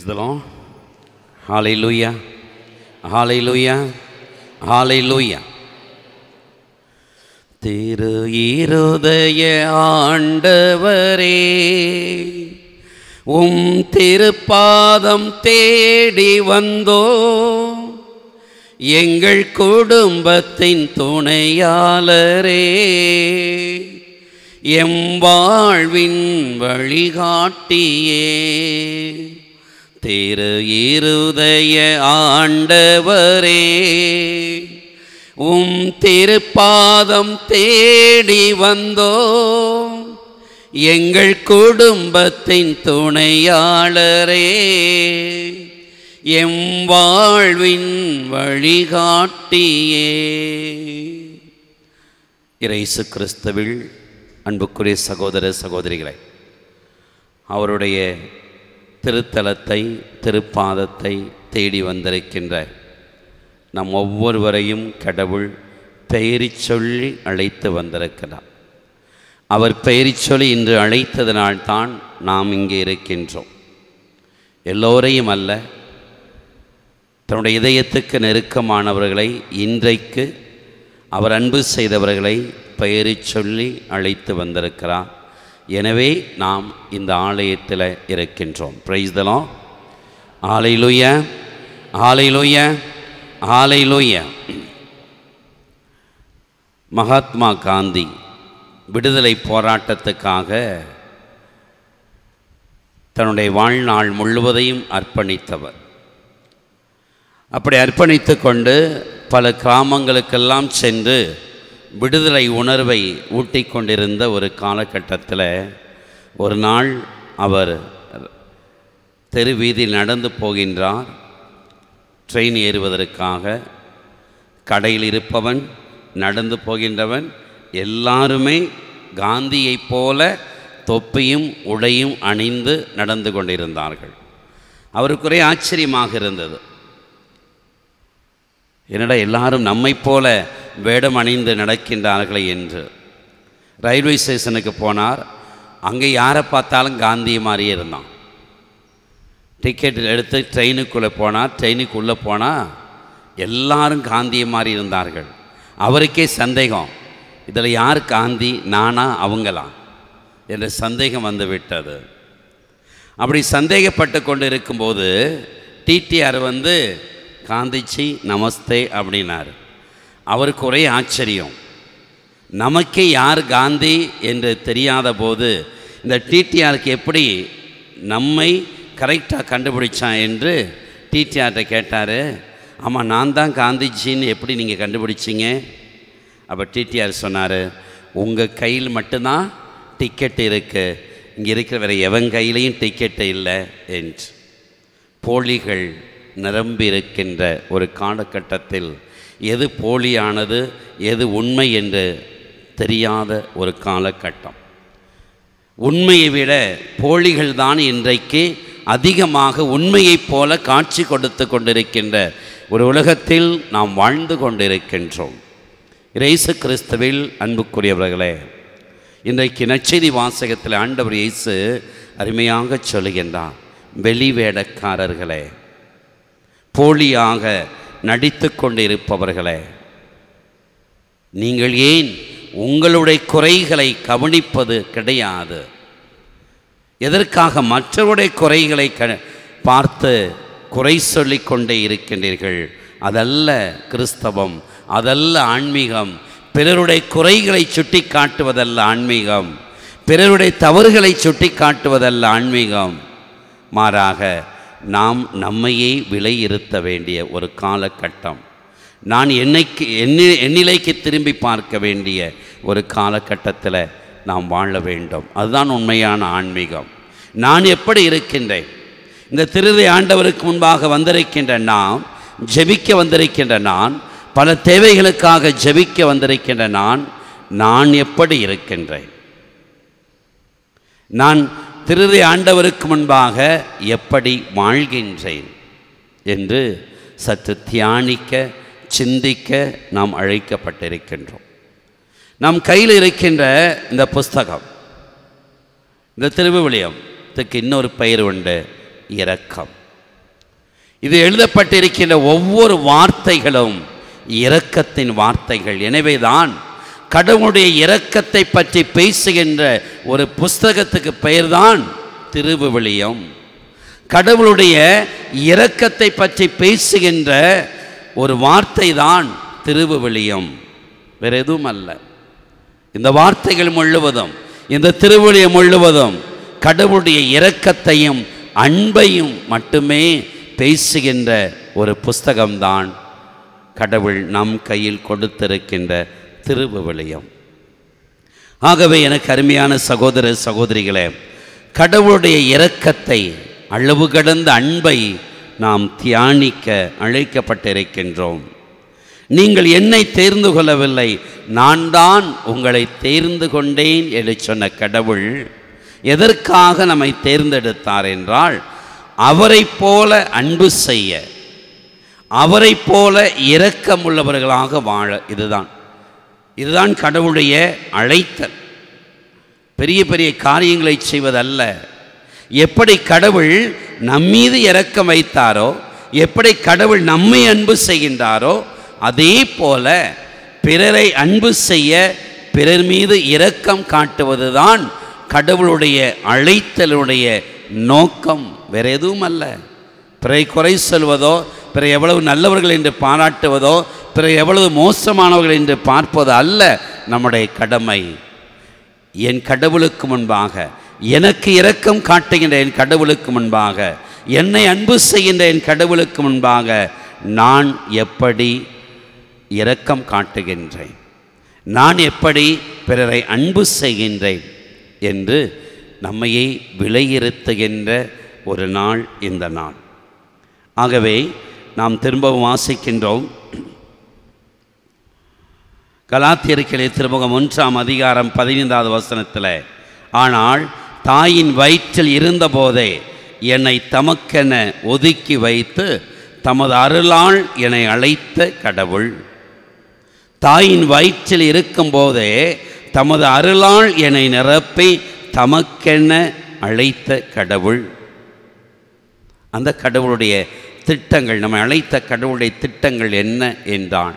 Praise the Lord. Hallelujah. Hallelujah. Hallelujah. திரு இருதய ஆண்டவரே, திருப்பாதம் தேடி வந்தோ, எங்கள் குடும்பத்தின் துணையாளரே, எம் வாழ்வின் வழிகாட்டியே. திரு இருதய ஆண்டவரே, திருப்பாதம் தேடி வந்தோ, எங்கள் குடும்பத்தின் துணையாளரே, எம் வாழ்வின் வழிகாட்டியே. இயேசு கிறிஸ்துவில் அன்புக்குரிய சகோதர சகோதரிகளை, அவருடைய திருத்தலத்தை திருப்பாதத்தை தேடி வந்திருக்கின்ற நம் ஒவ்வொருவரையும் கடவுள் பெயரி சொல்லி அழைத்து வந்திருக்கிறார். அவர் பெயரி சொல்லி இன்று அழைத்ததனால்தான் நாம் இங்கே இருக்கின்றோம். எல்லோரையும் அல்ல, தன்னுடைய இதயத்துக்கு நெருக்கமானவர்களை, இன்றைக்கு அவர் அன்பு செய்தவர்களை பெயரி சொல்லி அழைத்து வந்திருக்கிறார். எனவே நாம் இந்த ஆலயத்தில் இருக்கின்றோம். Praise the lord. Hallelujah, hallelujah, hallelujah. Mahatma Gandhi விடுதலை போராட்டத்துக்காக தன்னுடைய வாழ்நாள் முழுவதையும் அர்ப்பணித்தவர். அப்படி அர்ப்பணித்து கொண்டு பல கிராமங்களுக்கெல்லாம் சென்று விடுதலை உணர்வை ஊட்டி கொண்டிருந்த ஒரு காலகட்டத்தில் ஒரு நாள் அவர் தெரு வீதியில் நடந்து போகின்றார். ட்ரெயின் ஏறுவதற்காக கடையில் இருப்பவன், நடந்து போகின்றவன் எல்லாருமே காந்தியைப் போல தொப்பியும் உடையும் அணிந்து நடந்து கொண்டிருந்தார்கள். அவருக்குரிய ஆச்சரியமாக இருந்தது. என்னடா எல்லாரும் நம்மை போல வேடம் அணிந்து நடக்கின்றார்களே என்று. ரயில்வே ஸ்டேஷனுக்கு போனார். அங்கே யாரை பார்த்தாலும் காந்தியை மாதிரியே இருந்தான். டிக்கெட் எடுத்து ட்ரெயினுக்குள்ளே போனார். ட்ரெயினுக்குள்ளே போனால் எல்லாரும் காந்தியை மாதிரி இருந்தார்கள். அவருக்கே சந்தேகம், இதில் யார் காந்தி, நானா அவங்களா என்ற சந்தேகம் வந்து விட்டது. அப்படி சந்தேகப்பட்டு கொண்டு இருக்கும்போது டிடிஆர் வந்து காந்திஜி நமஸ்தே அப்படின்னார். அவருக்கு ஒரே ஆச்சரியம், நமக்கே யார் காந்தி என்று தெரியாத போது இந்த டிடிஆருக்கு எப்படி நம்மை கரெக்டாக கண்டுபிடிச்சான் என்று டிடிஆர்கிட்ட கேட்டார். ஆமாம், நான் தான் காந்திஜின்னு எப்படி நீங்கள் கண்டுபிடிச்சிங்க? அப்போ டிடிஆர் சொன்னார், உங்கள் கையில் மட்டும்தான் டிக்கெட் இருக்குது, இங்கே இருக்கிற வேறு எவன் கையிலையும் டிக்கெட்டு இல்லை என்று. போலிகள் நிரம்பி இருக்கின்ற ஒரு காலகட்டத்தில் எது போலியானது எது உண்மை என்று தெரியாத ஒரு காலகட்டம். உண்மையை விட போலிகள் தான் இன்றைக்கு அதிகமாக உண்மையைப் போல காட்சி கொடுத்து கொண்டிருக்கின்ற ஒரு உலகத்தில் நாம் வாழ்ந்து கொண்டிருக்கின்றோம். இயேசு கிறிஸ்துவில் அன்புக்குரியவர்களே, இன்றைக்கு நற்செய்தி வாசகத்தில் ஆண்டவர் இயேசு அருமையாக சொல்லுகின்றார், வெளிவேடக்காரர்களே, போலியாக நடித்து கொண்டிருப்பவர்களே, நீங்கள் ஏன் உங்களுடைய குறைகளை கவனிப்பது கிடையாது? எதற்காக மற்றவருடைய குறைகளை பார்த்து குறை சொல்லி கொண்டே இருக்கின்றீர்கள்? அதல்ல கிறிஸ்தவம், அதல்ல ஆன்மீகம். பிறருடைய குறைகளை சுட்டி காட்டுவதல்ல ஆன்மீகம், பிறருடைய தவறுகளை சுட்டி காட்டுவதல்ல ஆன்மீகம். மாறாக நாம் நம்மையே விலையிருத்த வேண்டிய ஒரு காலகட்டம். நான் என்னிலைக்கு திரும்பி பார்க்க வேண்டிய ஒரு காலகட்டத்தில் நாம் வாழ வேண்டும். அதுதான் உண்மையான ஆன்மீகம். நான் எப்படி இருக்கின்றேன்? இந்த திருதை ஆண்டவருக்கு முன்பாக வந்திருக்கின்ற நாம், ஜெபிக்க வந்திருக்கின்ற நான், பல தேவைகளுக்காக ஜெபிக்க வந்திருக்கின்ற நான் எப்படி இருக்கின்றேன்? நான் திருதை ஆண்டவருக்கு முன்பாக எப்படி வாழ்கின்றேன் என்று சற்று தியானிக்க, சிந்திக்க நாம் அழைக்கப்பட்டிருக்கின்றோம். நம் கையில் இருக்கின்ற இந்த புஸ்தகம், இந்த திருவிவிலியத்துக்கு இன்னொரு பெயர் உண்டு, இரக்கம். இது எழுதப்பட்டிருக்கின்ற ஒவ்வொரு வார்த்தைகளும் இரக்கத்தின் வார்த்தைகள். எனவேதான் கடவுளுடைய இரக்கத்தை பற்றி பேசுகின்ற ஒரு புஸ்தகத்துக்கு பெயர்தான் திருவிவிலியம். கடவுளுடைய இரக்கத்தை பற்றி பேசுகின்ற ஒரு வார்த்தை தான் திருவிவிலியம், வேற எதுவும் அல்ல. இந்த வார்த்தைகள் முழுவதும், இந்த திருவிவிலியம் முழுவதும் கடவுளுடைய இரக்கத்தையும் அன்பையும் மட்டுமே பேசுகின்ற ஒரு புஸ்தகம்தான் கடவுள் நம் கையில் கொடுத்திருக்கின்ற திருவிவிலியம். ஆகவே எனக்கு அருமையான சகோதர சகோதரிகளே, கடவுளுடைய இரக்கத்தை, அளவு கடந்த அன்பை நாம் தியானிக்க அழைக்கப்பட்டிருக்கின்றோம். நீங்கள் என்னை தேர்ந்து கொள்ளவில்லை, நான் தான் உங்களை தேர்ந்து கொண்டேன் என்று சொன்ன கடவுள் எதற்காக நம்மை தேர்ந்தெடுத்தார் என்றால், அவரை போல அன்பு செய்ய, அவரை போல இரக்கமுள்ளவர்களாக வாழ. இதுதான் கடவுளுடைய அழைத்தல். பெரிய பெரிய காரியங்களை செய்வதல்ல. எப்படி கடவுள் நம்மீது இரக்கம் வைத்தாரோ, எப்படி கடவுள் நம்மை அன்பு செய்கின்றாரோ, அதே போல பிறரை அன்பு செய்ய, பிறர் மீது இரக்கம் காட்டுவதுதான் கடவுளுடைய அழைத்தலுடைய நோக்கம், வேற எதுவும் அல்ல. பிறரை குறை சொல்வதோ, பிறரை எவ்வளவு நல்லவர்கள் என்று பாராட்டுவதோ, பிறரை எவ்வளவு மோசமானவர்கள் என்று பார்ப்பதோ அல்ல நம்முடைய கடமை. என் கடவுளுக்கு முன்பாக, எனக்கு இரக்கம் காட்டுகின்ற என் கடவுளுக்கு முன்பாக, என்னை அன்பு செய்கின்ற என் கடவுளுக்கு முன்பாக நான் எப்படி இரக்கம் காட்டுகின்றேன், நான் எப்படி பிறரை அன்பு செய்கின்றேன் என்று நம்மையே விலையிருத்துகின்ற ஒரு நாள் இந்த நாள். ஆகவே நாம் திரும்பவும் வாசிக்கின்றோம். கலாத்தியருக்கு திருமுகம் 1ஆம் அதிகாரம் 15வது வசனத்தில், ஆனால் தாயின் வயிற்றில் இருந்தபோதே என்னை தமக்கென ஒதுக்கி வைத்து தமது அருளால் என்னை அழைத்த கடவுள். தாயின் வயிற்றில் இருக்கும்போதே தமது அருளால் என்னை நிரப்பி தமக்கென அழைத்த கடவுள். அந்த கடவுளுடைய திட்டங்கள், நம்மை அழைத்த கடவுளுடைய திட்டங்கள் என்ன என்றால்,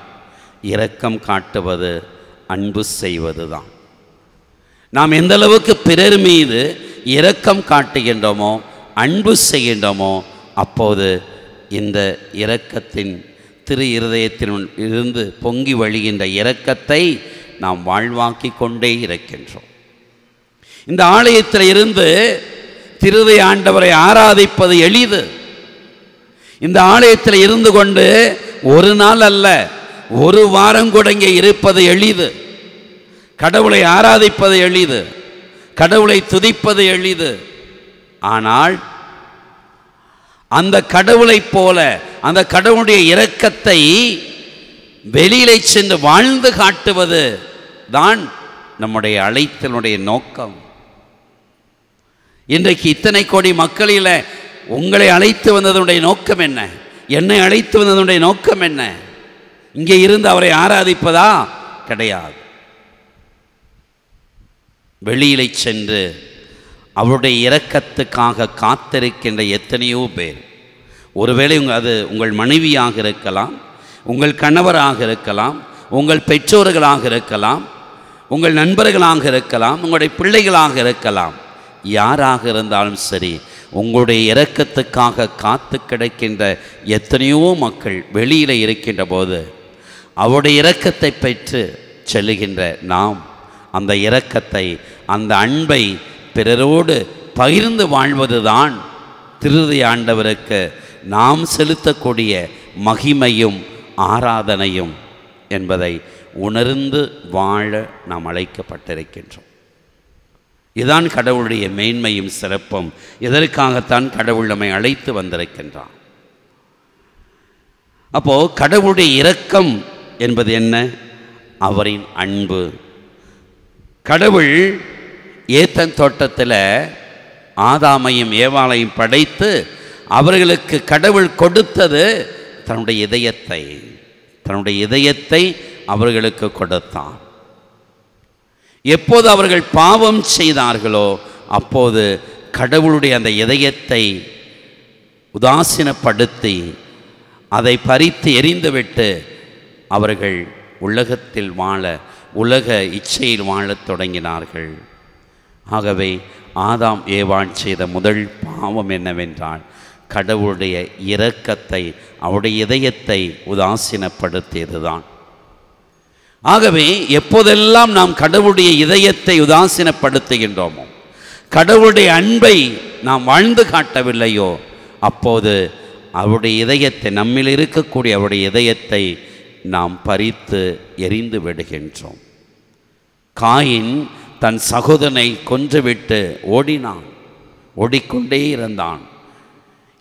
இரக்கம் காட்டுவது, அன்பு செய்வது தான். நாம் எந்த அளவுக்கு பிறர் மீது இரக்கம் காட்டுகின்றோமோ, அன்பு செய்கின்றோமோ, அப்போது இந்த இரக்கத்தின் திரு இருதயத்தில் இருந்து பொங்கி வழிகின்ற இரக்கத்தை நாம் வாழ்வாக்கி கொண்டே இருக்கின்றோம். இந்த ஆலயத்தில் இருந்து திருதய ஆண்டவரை ஆராதிப்பது எளிது. இந்த ஆலயத்தில் இருந்து கொண்டு ஒரு நாள் அல்ல, ஒரு வாரம் கூட இங்கே இருப்பது எளிது. கடவுளை ஆராதிப்பது எளிது, கடவுளை துதிப்பது எளிது. ஆனால் அந்த கடவுளைப் போல, அந்த கடவுளுடைய இரக்கத்தை வெளியிலே சென்று வாழ்ந்து காட்டுவது தான் நம்முடைய அழைத்தலுடைய நோக்கம். இன்றைக்கு இத்தனை கோடி மக்களில் உங்களை அழைத்து வந்ததனுடைய நோக்கம் என்ன? என்னை அழைத்து வந்ததனுடைய நோக்கம் என்ன? இங்கே இருந்து அவரை ஆராதிப்பதா? கிடையாது. வெளியிலே சென்று அவருடைய இரக்கத்துக்காக காத்திருக்கின்ற எத்தனையோ பேர். ஒருவேளை அது உங்கள் மனைவியாக இருக்கலாம், உங்கள் கணவராக இருக்கலாம், உங்கள் பெற்றோர்களாக இருக்கலாம், உங்கள் நண்பர்களாக இருக்கலாம், உங்களுடைய பிள்ளைகளாக இருக்கலாம். யாராக இருந்தாலும் சரி, உங்களுடைய இரக்கத்துக்காக காத்து கிடக்கின்ற எத்தனையோ மக்கள் வெளியில் இருக்கின்ற போது அவருடைய இரக்கத்தை பெற்று செல்லுகின்ற நாம் அந்த இரக்கத்தை, அந்த அன்பை பிறரோடு பகிர்ந்து வாழ்வதுதான் திருதய ஆண்டவருக்கு நாம் செலுத்தக்கூடிய மகிமையும் ஆராதனையும் என்பதை உணர்ந்து வாழ நாம் அழைக்கப்பட்டிருக்கின்றோம். இதுதான் கடவுளுடைய மேன்மையும் சிறப்பும். இதற்காகத்தான் கடவுள் நம்மை அழைத்து வந்திருக்கின்றான். அப்போ கடவுளுடைய இரக்கம் என்பது என்ன? அவரின் அன்பு. கடவுள் ஏதேன் தோட்டத்தில் ஆதாமையும் ஏவாளையும் படைத்து அவர்களுக்கு கடவுள் கொடுத்தது தன்னுடைய இதயத்தை அவர்களுக்கு கொடுத்தான். எப்போது அவர்கள் பாவம் செய்தார்களோ அப்போது கடவுளுடைய அந்த இதயத்தை உதாசீனப்படுத்தி அதை பறித்து எறிந்துவிட்டு அவர்கள் உலகத்தில் வாழ, உலக இச்சையில் வாழத் தொடங்கினார்கள். ஆகவே ஆதாம் ஏவாள் செய்த முதல் பாவம் என்னவென்றால் கடவுளுடைய இரக்கத்தை, அவருடைய இதயத்தை உதாசீனப்படுத்தியதுதான். ஆகவே எப்போதெல்லாம் நாம் கடவுளுடைய இதயத்தை உதாசீனப்படுத்துகின்றோமோ, கடவுளுடைய அன்பை நாம் வாழ்ந்து காட்டவில்லையோ, அப்போது அவருடைய இதயத்தை, நம்மில் இருக்கக்கூடிய அவருடைய இதயத்தை நாம் பறித்து எறிந்து விடுகின்றோம். காயின் தன் சகோதரனை கொன்றுவிட்டு ஓடினான், ஓடிக்கொண்டே இருந்தான்.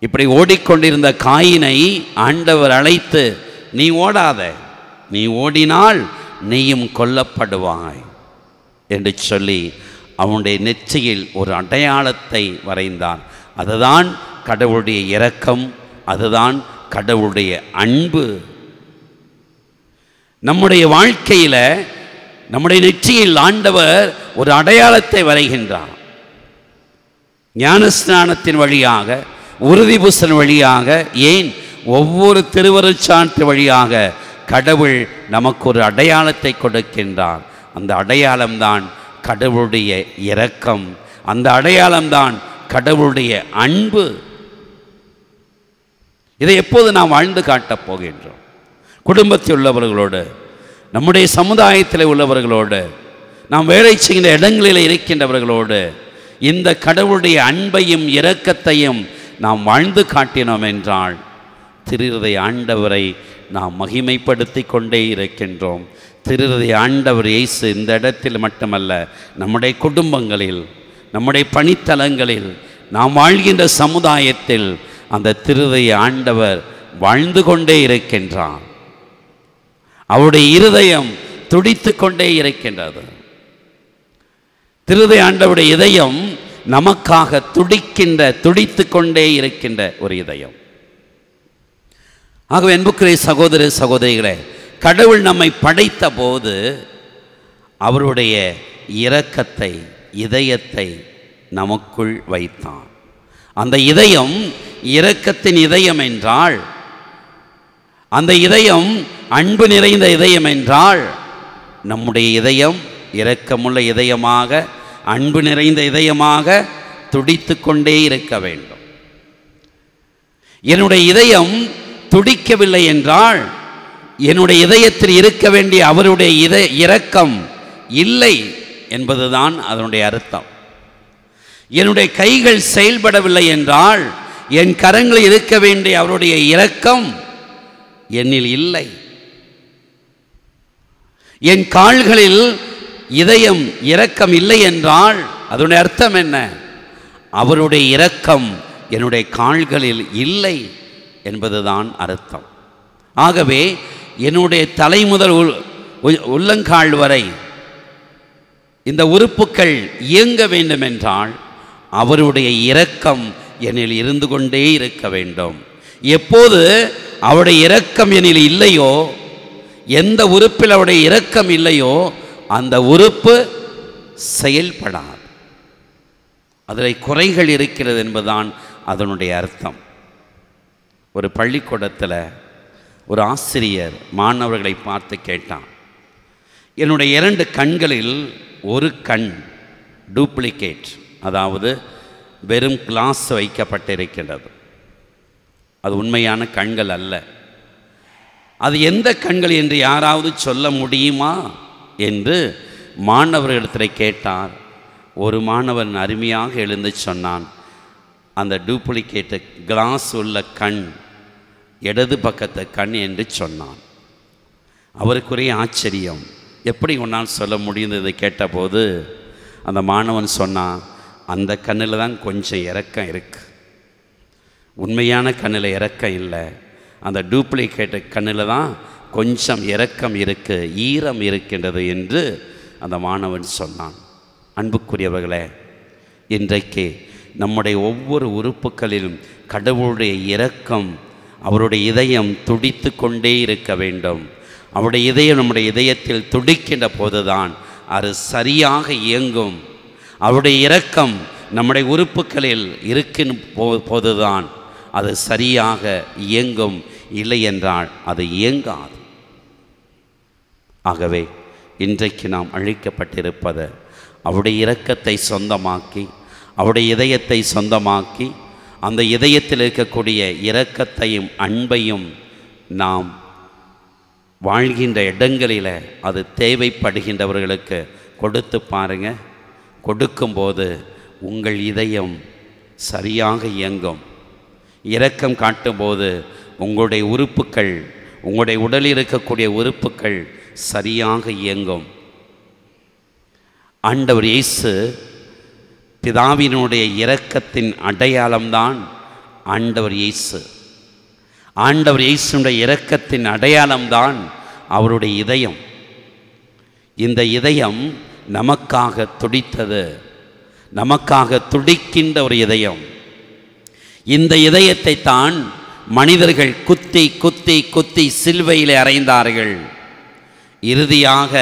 இப்படி ஓடிக்கொண்டிருந்த காயினை ஆண்டவர் அழைத்து, நீ ஓடாத, நீ ஓடினால் நீயும் கொல்லப்படுவாய் என்று சொல்லி அவனுடைய நெற்றியில் ஒரு அடையாளத்தை வரைந்தார். அதுதான் கடவுளுடைய இரக்கம், அதுதான் கடவுளுடைய அன்பு. நம்முடைய வாழ்க்கையில் நம்முடைய நெற்றியில் ஆண்டவர் ஒரு அடையாளத்தை வரைகின்றார். ஞானஸ்நானத்தின் வழியாக, உறுதி பூசல் வழியாக, ஏன் ஒவ்வொரு திருவருட்சாற்று வழியாக கடவுள் நமக்கு ஒரு அடையாளத்தை கொடுக்கின்றார். அந்த அடையாளம்தான் கடவுளுடைய இரக்கம், அந்த அடையாளம்தான் கடவுளுடைய அன்பு. இதை எப்போது நாம் வாழ்ந்து காட்டப் போகின்றோம்? குடும்பத்தில் உள்ளவர்களோடு, நம்முடைய சமுதாயத்தில் உள்ளவர்களோடு, நாம் வேலை செய்கின்ற இடங்களில் இருக்கின்றவர்களோடு இந்த கடவுளுடைய அன்பையும் இரக்கத்தையும் நாம் வாழ்ந்து காட்டினோம் என்றால் திருஹிருதய ஆண்டவரை நாம் மகிமைப்படுத்தி கொண்டே இருக்கின்றோம். திருஹிருதய ஆண்டவர் இயேசு இந்த இடத்தில் மட்டுமல்ல, நம்முடைய குடும்பங்களில், நம்முடைய பணித்தலங்களில், நாம் வாழ்கின்ற சமுதாயத்தில் அந்த திருஹிருதய ஆண்டவர் வாழ்ந்து கொண்டே இருக்கின்றார். அவருடைய இருதயம் துடித்து கொண்டே இருக்கின்றது. திருஹிருதய ஆண்டவருடைய இதயம் நமக்காக துடித்து கொண்டே இருக்கின்ற ஒரு இதயம். ஆகவே அன்புக்குரிய சகோதர சகோதரிகளே, கடவுள் நம்மை படைத்த போது அவருடைய இரக்கத்தை, இதயத்தை நமக்குள் வைத்தார். அந்த இதயம் இரக்கத்தின் இதயம் என்றால், அந்த இதயம் அன்பு நிறைந்த இதயம் என்றால், நம்முடைய இதயம் இரக்கமுள்ள இதயமாக, அன்பு நிறைந்த இதயமாக துடித்து கொண்டே இருக்க வேண்டும். என்னுடைய இதயம் துடிக்கவில்லை என்றால் என்னுடைய இதயத்தில் இருக்க வேண்டிய அவருடைய இரக்கம் இல்லை என்பதுதான் அதனுடைய அர்த்தம். என்னுடைய கைகள் செயல்படவில்லை என்றால் என் கரங்களில் இருக்க வேண்டிய அவருடைய இரக்கம் என்னில் இல்லை. என் கால்களில் இதயம் இரக்கம் இல்லை என்றால் அதனுடைய அர்த்தம் என்ன? அவருடைய இரக்கம் என்னுடைய கால்களில் இல்லை என்பதுதான் அர்த்தம். ஆகவே என்னுடைய தலை முதல் உள்ளங்கால் வரை இந்த உறுப்புகள் இயங்க வேண்டும் என்றால் அவருடைய இரக்கம் என்னில் இருந்து கொண்டே இருக்க வேண்டும். எப்போது அவருடைய இரக்கம் என்னில் இல்லையோ, எந்த உறுப்பில் அவருடைய இரக்கம் இல்லையோ அந்த உறுப்பு செயல்படாது. அதில் குறைகள் இருக்கிறது என்பதுதான் அதனுடைய அர்த்தம். ஒரு பள்ளிக்கூடத்தில் ஒரு ஆசிரியர் மாணவர்களை பார்த்து கேட்டான், என்னுடைய 2 கண்களில் ஒரு கண் டூப்ளிகேட், அதாவது வெறும் கிளாஸ் வைக்கப்பட்டிருக்கின்றது, அது உண்மையான கண்கள் அல்ல, அது எந்த கண்கள் என்று யாராவது சொல்ல முடியுமா என்று மாணவர்களிடத்தில் கேட்டார். ஒரு மாணவன் அருமையாக எழுந்து சொன்னான், அந்த டூப்ளிகேட்டு கிளாஸ் உள்ள கண் இடது பக்கத்து கண் என்று சொன்னான். அவருக்குரிய ஆச்சரியம், எப்படி ஒன்றால் சொல்ல முடிந்தது கேட்டபோது அந்த மாணவன் சொன்னான், அந்த கண்ணில் தான் கொஞ்சம் இரக்கம் இருக்குது, உண்மையான கண்ணில் இரக்கம் இல்லை, அந்த டூப்ளிகேட்டு கண்ணில் தான் கொஞ்சம் இரக்கம் இருக்குது, ஈரம் இருக்கின்றது என்று அந்த மாணவன் சொன்னான். அன்புக்குரியவர்களே, இன்றைக்கு நம்முடைய ஒவ்வொரு உறுப்புகளிலும் கடவுளுடைய இரக்கம், அவருடைய இதயம் துடித்து கொண்டே இருக்க வேண்டும். அவருடைய இதயம் நம்முடைய இதயத்தில் துடிக்கின்ற போதுதான் அது சரியாக இயங்கும். அவருடைய இரக்கம் நம்முடைய உறுப்புகளில் இருக்கின்ற போதுதான் அது சரியாக இயங்கும், இல்லை என்றால் அது இயங்காது. ஆகவே இன்றைக்கு நாம் அழைக்கப்பட்டிருப்பது அவருடைய இரக்கத்தை சொந்தமாக்கி, அவருடைய இதயத்தை சொந்தமாக்கி, அந்த இதயத்தில் இருக்கக்கூடிய இரக்கத்தையும் அன்பையும் நாம் வாழ்கின்ற இடங்களில் அது தேவைப்படுகின்றவர்களுக்கு கொடுத்து பாருங்க. கொடுக்கும்போது உங்கள் இதயம் சரியாக இயங்கும். இரக்கம் காட்டும்போது உங்களுடைய உறுப்புக்கள், உங்களுடைய உடலில் இருக்கக்கூடிய உறுப்புக்கள் சரியாக இயங்கும். ஆண்டவர் இயேசு பிதாவினுடைய இரக்கத்தின் அடையாளம்தான் ஆண்டவர் இயேசு. ஆண்டவர் இயேசுடைய இரக்கத்தின் அடையாளம்தான் அவருடைய இதயம். இந்த இதயம் நமக்காக துடித்தது, நமக்காக துடிக்கின்ற ஒரு இதயம். இந்த இதயத்தை தான் மனிதர்கள் குத்தி குத்தி குத்தி சிலுவையில் அறைந்தார்கள். இறுதியாக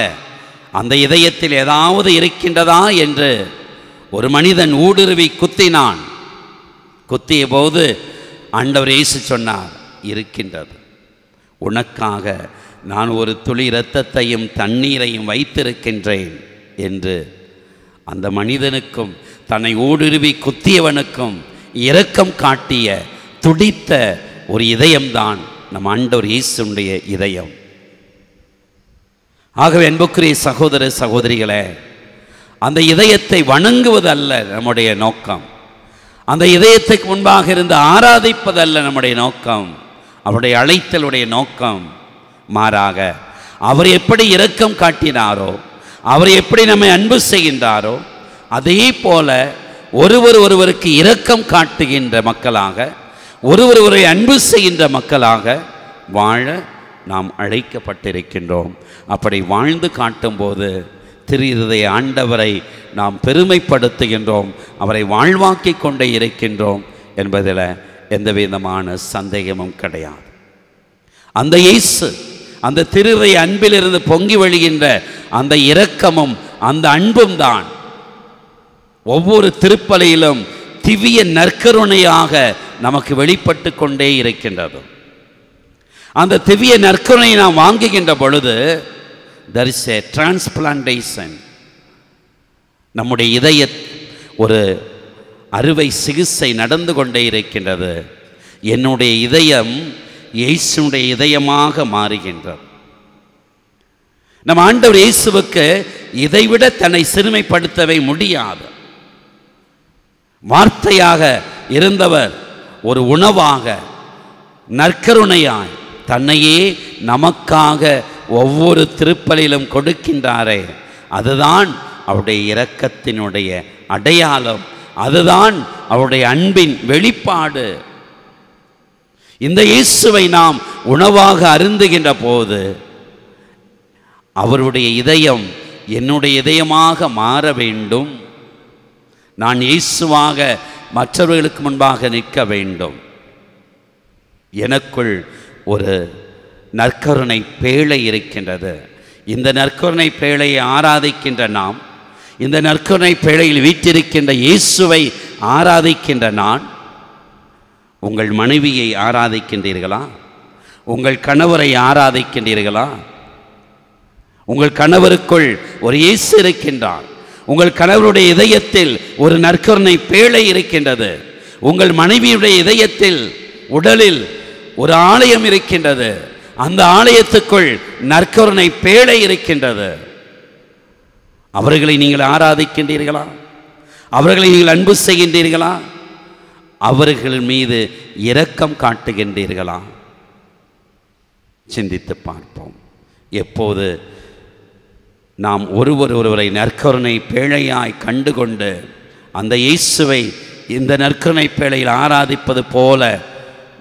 அந்த இதயத்தில் ஏதாவது இருக்கின்றதா என்று ஒரு மனிதன் ஊடுருவி குத்தினான். குத்திய போது ஆண்டவர் இயேசு சொன்னார், இருக்கின்றது. உனக்காக நான் ஒரு துளி இரத்தத்தையும் தண்ணீரையும் வைத்திருக்கின்றேன் என்று அந்த மனிதனுக்கும் தன்னை ஊடுருவி குத்தியவனுக்கும் இரக்கம் காட்டிய துடித்த ஒரு இதயம்தான் நம் ஆண்டவர் இயேசுடைய இதயம். ஆகவே அன்புக்குரிய சகோதர சகோதரிகளே, அந்த இதயத்தை வணங்குவதல்ல நம்முடைய நோக்கம், அந்த இதயத்துக்கு முன்பாக இருந்து ஆராதிப்பதல்ல நம்முடைய நோக்கம், அவருடைய அழைத்தலுடைய நோக்கம். மாறாக அவர் எப்படி இரக்கம் காட்டினாரோ, அவர் எப்படி நம்மை அன்பு செய்கின்றாரோ, அதே போல ஒருவருக்கு இரக்கம் காட்டுகின்ற மக்களாக, ஒருவரை அன்பு செய்கின்ற மக்களாக வாழ நாம் அழைக்கப்பட்டிருக்கின்றோம். அப்படி வாழ்ந்து காட்டும்போது திரு இருதய ஆண்டவரை நாம் பெருமைப்படுத்துகின்றோம், அவரை வாழ்வாக்கி கொண்டே இருக்கின்றோம் என்பதில் எந்த விதமான சந்தேகமும் கிடையாது. அந்த இயேசு, அந்த திரு இருதய அன்பிலிருந்து பொங்கி வழிகின்ற அந்த இரக்கமும் அந்த அன்பும் தான் ஒவ்வொரு திருப்பலியிலும் திவ்ய நற்கருணையாக நமக்கு வெளிப்பட்டு கொண்டே இருக்கின்றது. அந்த திவ்ய நற்கருணையை நாம் வாங்குகின்ற பொழுது there is a transplantation. நம்முடைய இதய ஒரு அறுவை சிகிச்சை நடந்து கொண்டே இருக்கின்றது. என்னுடைய இதயம் இயேசுடைய இதயமாக மாறுகின்றது. நம் ஆண்டவர் இயேசுவுக்கு இதைவிட தன்னை சிறுமைப்படுத்தவே முடியாது. வார்த்தையாக இருந்தவர் ஒரு உணவாக நற்கருணையாய் தன்னையே நமக்காக ஒவ்வொரு திருப்பலிலும் கொடுக்கின்றாரே, அதுதான் அவருடைய இரக்கத்தினுடைய அடையாளம், அதுதான் அவருடைய அன்பின் வெளிப்பாடு. இந்த இயேசுவை நாம் உணவாக அருந்துகின்ற போது அவருடைய இதயம் என்னுடைய இதயமாக மாற வேண்டும். நான் இயேசுவாக மற்றவர்களுக்கு முன்பாக நிற்க வேண்டும். எனக்குள் ஒரு நற்கருணை பேழை இருக்கின்றது. இந்த நற்கருணை பேழையை ஆராதிக்கின்ற நாம், இந்த நற்கருணை பேழையில் வீற்றிருக்கின்ற இயேசுவை ஆராதிக்கின்ற நான், உங்கள் மனைவியை ஆராதிக்கின்றீர்களா? உங்கள் கணவரை ஆராதிக்கின்றீர்களா? உங்கள் கணவருக்குள் ஒரு இயேசு இருக்கின்றார். உங்கள் கணவருடைய இதயத்தில் ஒரு நற்கருணை பேழை இருக்கின்றது. உங்கள் மனைவியுடைய இதயத்தில், உடலில் ஒரு ஆலயம் இருக்கின்றது. அந்த ஆலயத்துக்குள் நற்கருணை பேழை இருக்கின்றது. அவர்களை நீங்கள் ஆராதிக்கின்றீர்களா? அவர்களை நீங்கள் அன்பு செய்கின்றீர்களா? அவர்கள் மீது இரக்கம் காட்டுகின்றீர்களா? சிந்தித்து பார்ப்போம். எப்போது நாம் ஒருவரை நற்கருணை பேழையாய் கண்டுகொண்டு அந்த இயேசுவை இந்த நற்கருணை பேழையில் ஆராதிப்பது போல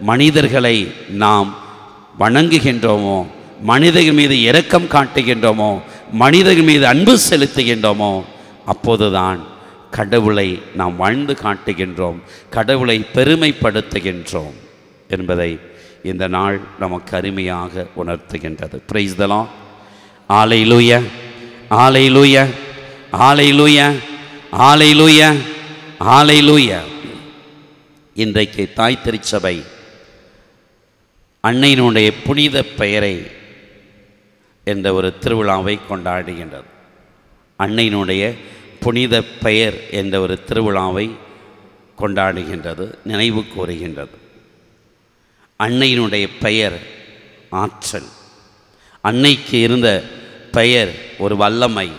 மனிதர்களை நாம் வணங்குகின்றோமோ, மனிதர்கள் மீது இரக்கம் காட்டுகின்றோமோ, மனிதர்கள் மீது அன்பு செலுத்துகின்றோமோ, அப்போதுதான் கடவுளை நாம் வாழ்ந்து காட்டுகின்றோம், கடவுளை பெருமைப்படுத்துகின்றோம் என்பதை இந்த நாள் நமக்கு அருமையாக உணர்த்துகின்றது. Price the lord. Hallelujah, hallelujah, hallelujah, hallelujah, ஹல்லேலூயா. இன்றைக்கு தாய் திருச்சபை அன்னையினுடைய புனித பெயரை என்ற ஒரு திருவிழாவை கொண்டாடுகின்றது. அன்னையினுடைய புனித பெயர் என்ற ஒரு திருவிழாவை கொண்டாடுகின்றது, நினைவு கூறுகின்றது. அன்னையினுடைய பெயர் ஆற்றல். அன்னைக்கு இருந்த பெயர் ஒரு வல்லமை.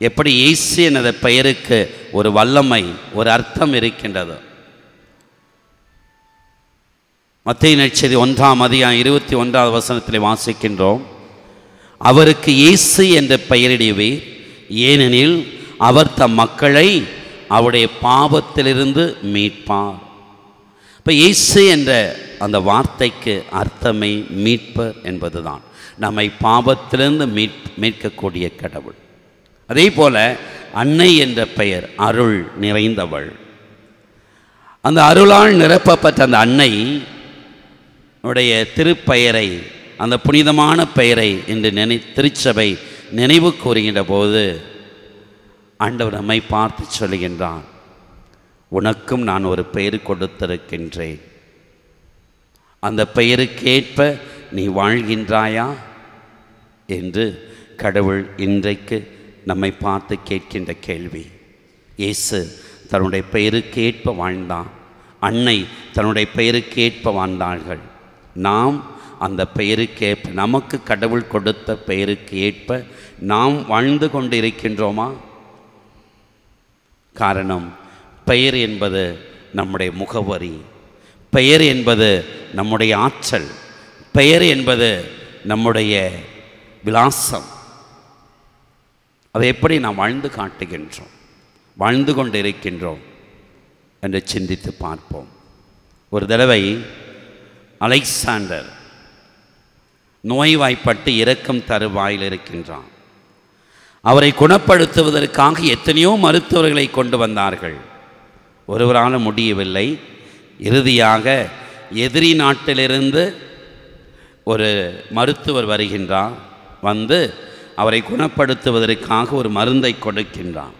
எப்படி இயேசு என்ற பெயருக்கு ஒரு வல்லமை, ஒரு அர்த்தம் இருக்கின்றது. மத்தேயு நற்செய்தி 1:21 வாசிக்கின்றோம். அவருக்கு இயேசு என்ற பெயரிடுவே, ஏனெனில் அவர் தம் மக்களை அவருடைய பாவத்திலிருந்து மீட்பார். இப்போ இயேசு என்ற அந்த வார்த்தைக்கு அர்த்தமே மீட்பர் என்பதுதான். நம்மை பாவத்திலிருந்து மீட்கக்கூடிய கடவுள். அதே போல அன்னை என்ற பெயர் அருள் நிறைந்தவள். அந்த அருளால் நிரப்பப்பட்ட அந்த அன்னை உடைய திருப்பெயரை, அந்த புனிதமான பெயரை இன்று திருச்சபை நினைவு கூறுகின்ற போது ஆண்டவர் நம்மை பார்த்து சொல்லுகின்றான், உனக்கும் நான் ஒரு பெயர் கொடுத்திருக்கின்றேன். அந்த பெயருக்கேற்ப நீ வாழ்கின்றாயா என்று கடவுள் இன்றைக்கு நம்மை பார்த்து கேட்கின்ற கேள்வி. இயேசு தன்னுடைய பெயருக்கேற்ப வாழ்ந்தான். அன்னை தன்னுடைய பெயருக்கேற்ப வாழ்ந்தார்கள். நாம் அந்த பெயருக்கேற்ப, நமக்கு கடவுள் கொடுத்த பெயருக்கு ஏற்ப நாம் வாழ்ந்து கொண்டு இருக்கின்றோமா? காரணம், பெயர் என்பது நம்முடைய முகவரி, பெயர் என்பது நம்முடைய ஆற்றல், பெயர் என்பது நம்முடைய விலாசம். அதை எப்படி நாம் வாழ்ந்து காட்டுகின்றோம், வாழ்ந்து கொண்டு இருக்கின்றோம் என்று சிந்தித்து பார்ப்போம். ஒரு தடவை அலெக்சாண்டர் நோய்வாய்ப்பட்டு இறக்கும் தருவாயில் இருக்கின்றான். அவரை குணப்படுத்துவதற்காக எத்தனையோ மருத்துவர்களை கொண்டு வந்தார்கள். ஒருவரால் முடியவில்லை. இறுதியாக எதிரி நாட்டிலிருந்து ஒரு மருத்துவர் வருகின்றார். வந்து அவரை குணப்படுத்துவதற்காக ஒரு மருந்தை கொடுக்கின்றான்.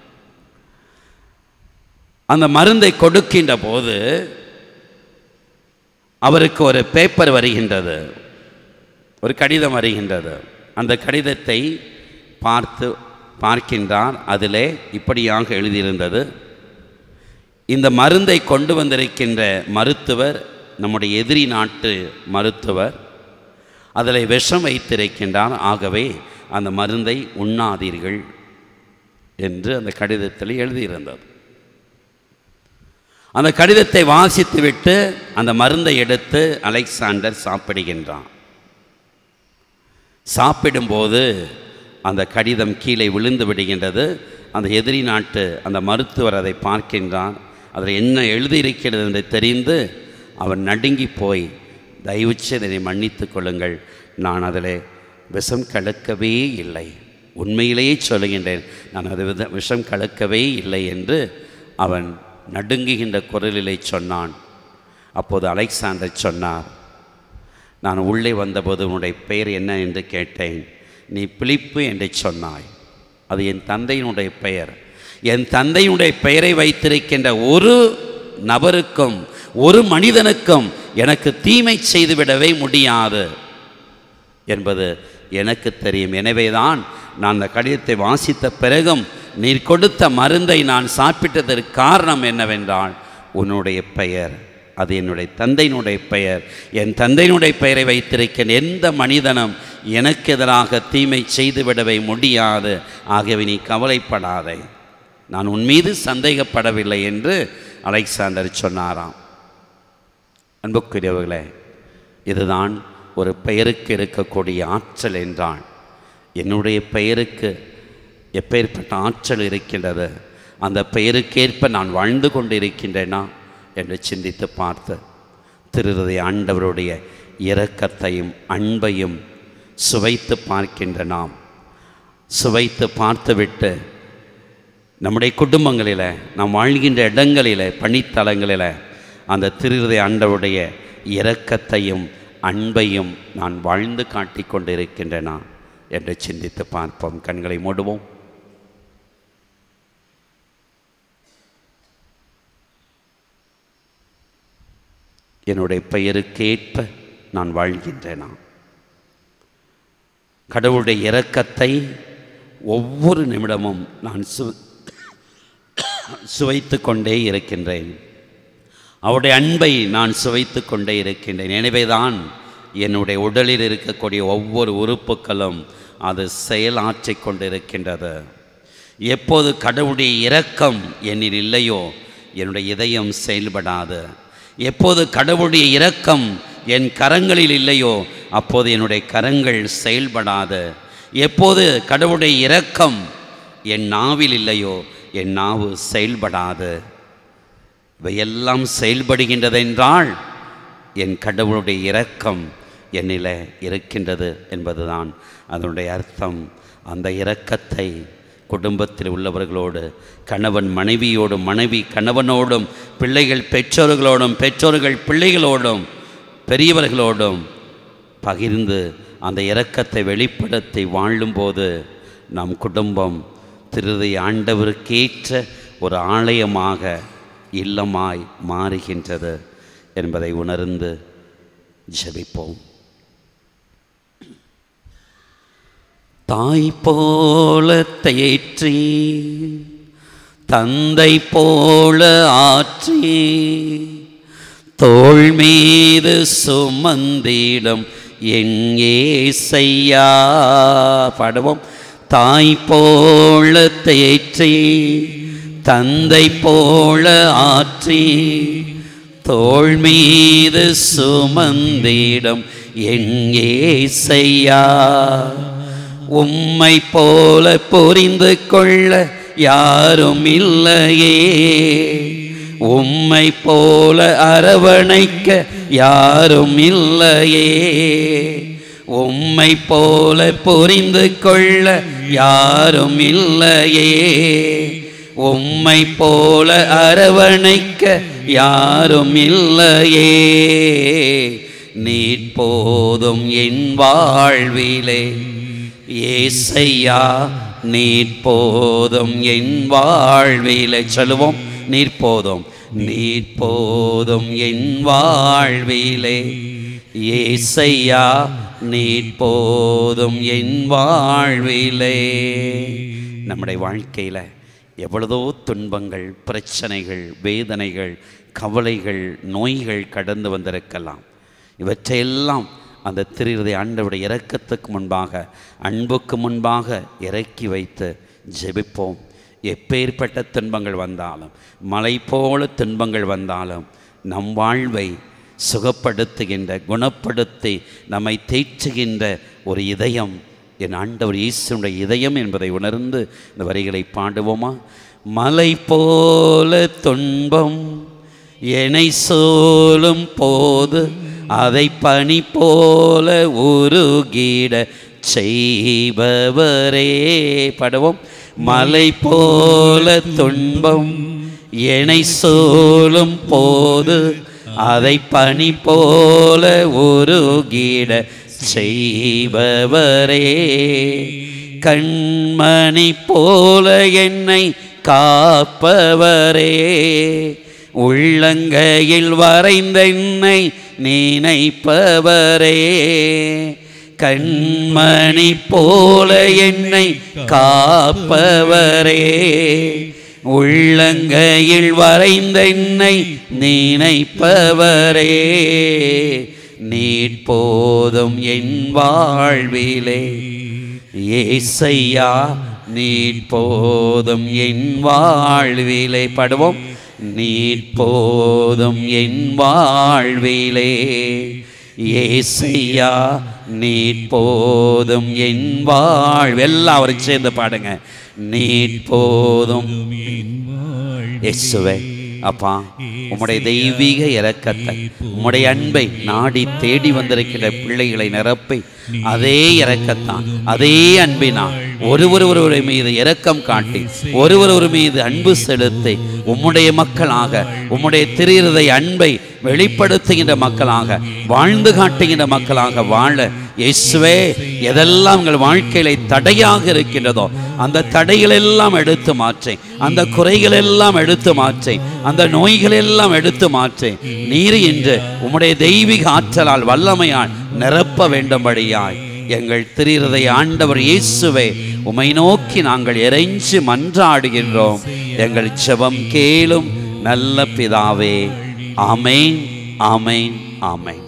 அந்த மருந்தை கொடுக்கின்ற போது அவருக்கு ஒரு பேப்பர் வருகின்றது, ஒரு கடிதம் வருகின்றது. அந்த கடிதத்தை பார்க்கின்றார். அதிலே இப்படியாக எழுதியிருந்தது, இந்த மருந்தை கொண்டு வந்திருக்கின்ற மருத்துவர் நம்முடைய எதிரி நாட்டு மருத்துவர், அதில் விஷம் வைத்திருக்கின்றார். ஆகவே அந்த மருந்தை உண்ணாதீர்கள் என்று அந்த கடிதத்தில் எழுதியிருந்தது. அந்த கடிதத்தை வாசித்துவிட்டு அந்த மருந்தை எடுத்து அலெக்சாண்டர் சாப்பிடுகின்றான். சாப்பிடும்போது அந்த கடிதம் கீழே விழுந்து விடுகின்றது. அந்த எதிரி நாட்டு அந்த மருத்துவர் அதை பார்க்கின்றான். அதில் என்ன எழுதியிருக்கிறது என்று தெரிந்து அவன் நடுங்கி போய், தயவுச்செய்து என்னை மன்னித்து கொள்ளுங்கள், நான் அதில் விஷம் கலக்கவே இல்லை, உண்மையிலேயே சொல்லுகின்றேன், நான் அது விஷம் கலக்கவே இல்லை என்று அவன் நடுங்குகின்ற குரலிலே சொன்னான். அப்போது அலெக்சாண்டர் சொன்னார், நான் உள்ளே வந்தபோது உன்னுடைய பெயர் என்ன என்று கேட்டேன். நீ பிலிப்பு என்று சொன்னாய். அது என் தந்தையினுடைய பெயர். என் தந்தையினுடைய பெயரை வைத்திருக்கின்ற ஒரு நபருக்கும், ஒரு மனிதனுக்கும் எனக்கு தீமை செய்துவிடவே முடியாது என்பது எனக்கு தெரியும். எனவேதான் நான் அந்த கடிதத்தை வாசித்த பிறகும் நீர் கொடுத்த மருந்தை நான் சாப்பிட்டதற்கு காரணம் என்னவென்றால், உன்னுடைய பெயர், அது என்னுடைய தந்தையினுடைய பெயர். என் தந்தையினுடைய பெயரை வைத்திருக்கின்ற எந்த மனிதனும் எனக்கு எதிராக தீமை செய்துவிடவே முடியாது. ஆகவே நீ கவலைப்படாதே, நான் உன் மீது சந்தேகப்படவில்லை என்று அலெக்சாண்டர் சொன்னாராம். அன்புக்குரியவர்களே, இதுதான் ஒரு பெயருக்கு இருக்கக்கூடிய ஆற்றல் என்றால், என்னுடைய பெயருக்கு எப்பேற்பட்ட ஆற்றல் இருக்கின்றது, அந்த பெயருக்கேற்ப நான் வாழ்ந்து கொண்டு இருக்கின்றேனா என்று சிந்தித்து பார்த்து திருஹ்ருதய ஆண்டவருடைய இரக்கத்தையும் அன்பையும் சுவைத்து பார்க்கின்ற நாம், சுவைத்து பார்த்துவிட்டு நம்முடைய குடும்பங்களில், நாம் வாழ்கின்ற இடங்களில், பணித்தலங்களில் அந்த திருஹ்ருதய ஆண்டவருடைய இரக்கத்தையும் அன்பையும் நான் வாழ்ந்து காட்டி கொண்டிருக்கின்றேனா என்று சிந்தித்து பார்ப்போம். கண்களை மூடுவோம். என்னுடைய பெயருக்கேற்ப நான் வாழ்கின்றேனா? கடவுளுடைய இரக்கத்தை ஒவ்வொரு நிமிடமும் நான் சுவைத்து கொண்டே இருக்கின்றேன். அவருடைய அன்பை நான் சுவைத்து கொண்டே இருக்கின்றேன். எனவேதான் என்னுடைய உடலில் இருக்கக்கூடிய ஒவ்வொரு உறுப்புகளும் அது செயலாற்றிக் கொண்டிருக்கின்றது. எப்போது கடவுளுடைய இரக்கம் என்னில் இல்லையோ என்னுடைய இதயம் செயல்படாது. எப்போது கடவுளுடைய இரக்கம் என் கரங்களில் இல்லையோ அப்போது என்னுடைய கரங்கள் செயல்படாது. எப்போது கடவுளுடைய இரக்கம் என் நாவில் இல்லையோ என் நாவு செயல்படாது. இவையெல்லாம் செயல்படுகின்றதென்றால் என் கடவுளுடைய இரக்கம் என்னில் இருக்கின்றது என்பதுதான் அதனுடைய அர்த்தம். அந்த இரக்கத்தை குடும்பத்தில் உள்ளவர்களோடு, கணவன் மனைவியோடும், மனைவி கணவனோடும், பிள்ளைகள் பெற்றோர்களோடும், பெற்றோர்கள் பிள்ளைகளோடும், பெரியவர்களோடும் பகிர்ந்து அந்த இரக்கத்தை வெளிப்படுத்தி வாழும்போது நம் குடும்பம் திருதை ஆண்டவருக்கேற்ற ஒரு ஆலயமாக, இல்லமாய் மாறுகின்றது என்பதை உணர்ந்து ஜெபிப்போம். தாய் போல தேற்றி, தந்தை போல ஆற்றி, தோள் மீது சுமந்திடும் என் இயேசையா. பாடுவோம். தாய் போல தேற்றி, தந்தை போல ஆற்றி, தோள் மீது சுமந்திடும் என் இயேசையா. உம்மை போல புரிந்து கொள்ள யாரும் இல்லையே, உம்மை போல அரவணைக்க யாரும் இல்லையே, உம்மை போல புரிந்து கொள்ள யாரும் இல்லையே, உம்மை போல அரவணைக்க யாரும் இல்லையே. நீர் போதும் என் வாழ்விலே ஏசையா, நீர் போதும் என் வாழ்விலே. சொல்லுவோம். நீர் போதும், நீர் போதும் என் வாழ்விலே ஏசையா, நீர் போதும் என் வாழ்விலே. நம்முடைய வாழ்க்கையில் எவ்வளவோ துன்பங்கள், பிரச்சனைகள், வேதனைகள், கவலைகள், நோய்கள் கடந்து வந்திருக்கலாம். இவற்றையெல்லாம் அந்த திருதை ஆண்டவருடைய இரக்கத்துக்கு முன்பாக, அன்புக்கு முன்பாக இறக்கி வைத்து ஜெபிப்போம். எப்பேற்பட்ட துன்பங்கள் வந்தாலும், மலை போல துன்பங்கள் வந்தாலும், நம் வாழ்வை சுகப்படுத்துகின்ற, குணப்படுத்தி நம்மை தேற்றுகின்ற ஒரு இதயம் என் ஆண்டவர் இயேசுடைய இதயம் என்பதை உணர்ந்து இந்த வரிகளை பாடுவோமா? மலை போல துன்பம் என்னை சூழும் போது அதை பனி போல உருகிட செய்பவரே. பாடுவோம். மலை போல துன்பம் என்னை சூழும் போது அதை பனி போல உருகிட செய்பவரே. கண்மணி போல என்னை காப்பவரே, உள்ளங்கையில் வரைந்த என்னை நினைப்பவரே. கண்மணி போல என்னை காப்பவரே, உள்ளங்கையில் வரைந்த என்னை நினைப்பவரே. நீர் போதும் என் வாழ்விலே ஏசையா, நீர் போதும் என் வாழ்விலே. பாடுவோம். நீர் போதும் என் வாழ்விலே ஏசையா, நீர் போதும் என் வாழ்வு. எல்லாரும் சேர்ந்து பாடுங்க. நீர் போதும் இயேசுவே. அப்பா, உம்முடைய தெய்வீக இரக்கத்தை, உம்முடைய அன்பை நாடி தேடி வந்திருக்கிற பிள்ளைகளை நிரப்பி அதே இரக்கத்தான், அதே அன்பினால் ஒருவர் மீது இரக்கம் காட்டி, ஒருவர் மீது அன்பு செலுத்தி உம்முடைய மக்களாக, உம்முடைய திருஇருதை அன்பை வெளிப்படுத்துகின்ற மக்களாக, வாழ்ந்து காட்டுகின்ற மக்களாக வாழ இயேசுவே, எதெல்லாம் உங்கள் வாழ்க்கையில தடையாக இருக்கின்றதோ அந்த தடைகள் எல்லாம் எடுத்து மாற்றேன், அந்த குறைகள் எல்லாம் எடுத்து மாற்றேன், அந்த நோய்கள் எல்லாம் எடுத்து மாற்றேன். நீர் இன்று உம்முடைய தெய்வீக ஆற்றலால் வல்லமையால் நிரப்ப வேண்டும்படியாய் எங்கள் திரு ஆண்டவர் இயேசுவே, உம்மை நோக்கி நாங்கள் இறைஞ்சி மன்றாடுகின்றோம். எங்கள் ஜெபம் கேளும் நல்ல பிதாவே. ஆமென், ஆமென், ஆமென்.